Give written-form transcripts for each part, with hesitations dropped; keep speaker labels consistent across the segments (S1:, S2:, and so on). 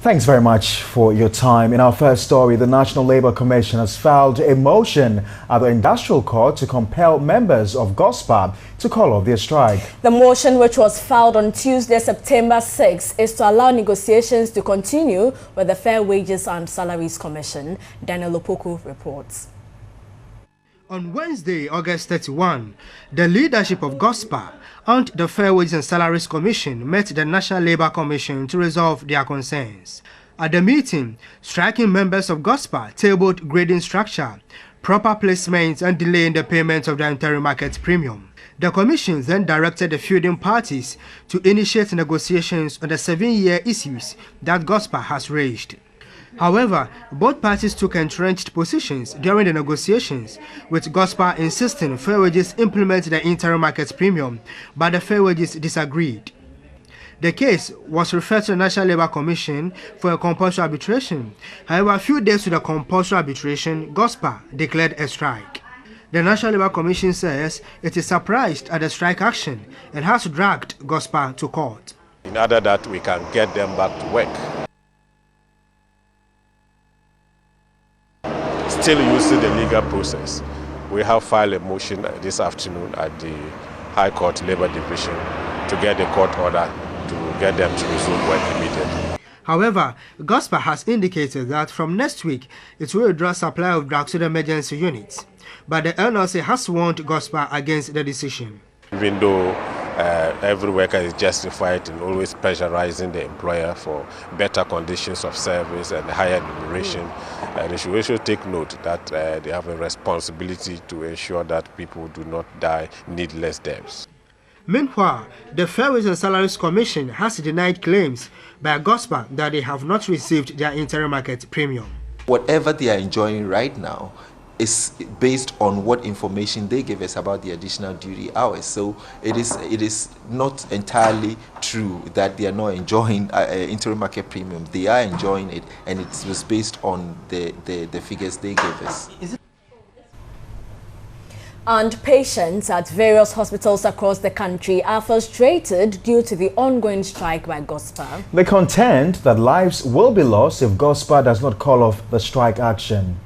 S1: Thanks very much for your time. In our first story, the National Labour Commission has filed a motion at the Industrial Court to compel members of GOSPA to call off their strike.
S2: The motion, which was filed on Tuesday, September 6, is to allow negotiations to continue with the Fair Wages and Salaries Commission. Daniel Opoku reports.
S3: On Wednesday, August 31, the leadership of GOSPA and the Fair Wages and Salaries Commission met the National Labour Commission to resolve their concerns. At the meeting, striking members of GOSPA tabled grading structure, proper placement and delay in the payment of the interim market premium. The Commission then directed the feuding parties to initiate negotiations on the 7-year issues that GOSPA has raised. However, both parties took entrenched positions during the negotiations, with GOSPA insisting Fair Wages implement the interim market premium, but the Fair Wages disagreed. The case was referred to the National Labour Commission for a compulsory arbitration. However, a few days to the compulsory arbitration, GOSPA declared a strike. The National Labour Commission says it is surprised at the strike action and has dragged GOSPA to court.
S4: In order that we can get them back to work. Still using the legal process, we have filed a motion this afternoon at the High Court Labour Division to get the court order to get them to resume work immediately.
S3: However, GOSPA has indicated that from next week it will withdraw supply of drugs to the emergency units, but the NLC has warned GOSPA against the decision.
S4: Even though every worker is justified in always pressurizing the employer for better conditions of service and higher remuneration, they should also take note that they have a responsibility to ensure that people do not die needless deaths.
S3: Meanwhile, the Fair Wages and Salaries Commission has denied claims by GOSPA that they have not received their interim market premium.
S5: Whatever they are enjoying right now is based on what information they give us about the additional duty hours. So it is not entirely true that they are not enjoying interim market premium. They are enjoying it, and it was based on the figures they gave us.
S2: And patients at various hospitals across the country are frustrated due to the ongoing strike by GOSPA.
S1: They contend that lives will be lost if GOSPA does not call off the strike action.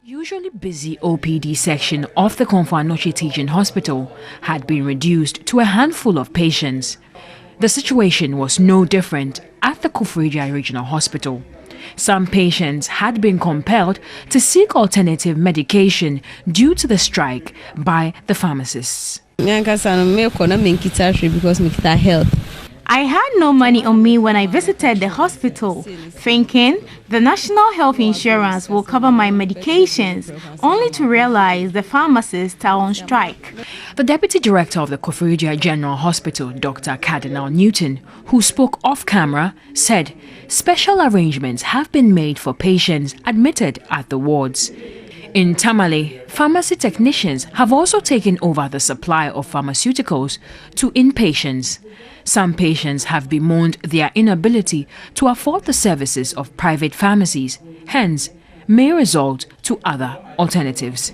S6: Usually busy OPD section of the Komfo-Anokye Teaching Hospital had been reduced to a handful of patients. The situation was no different at the Koforidua Regional Hospital. Some patients had been compelled to seek alternative medication due to the strike by the pharmacists.
S7: I had no money on me when I visited the hospital, thinking the National Health Insurance will cover my medications, only to realize the pharmacists are on strike.
S6: The Deputy Director of the Koforidua General Hospital, Dr. Cardinal Newton, who spoke off camera, said special arrangements have been made for patients admitted at the wards. In Tamale, pharmacy technicians have also taken over the supply of pharmaceuticals to inpatients. Some patients have bemoaned their inability to afford the services of private pharmacies, hence may resort to other alternatives.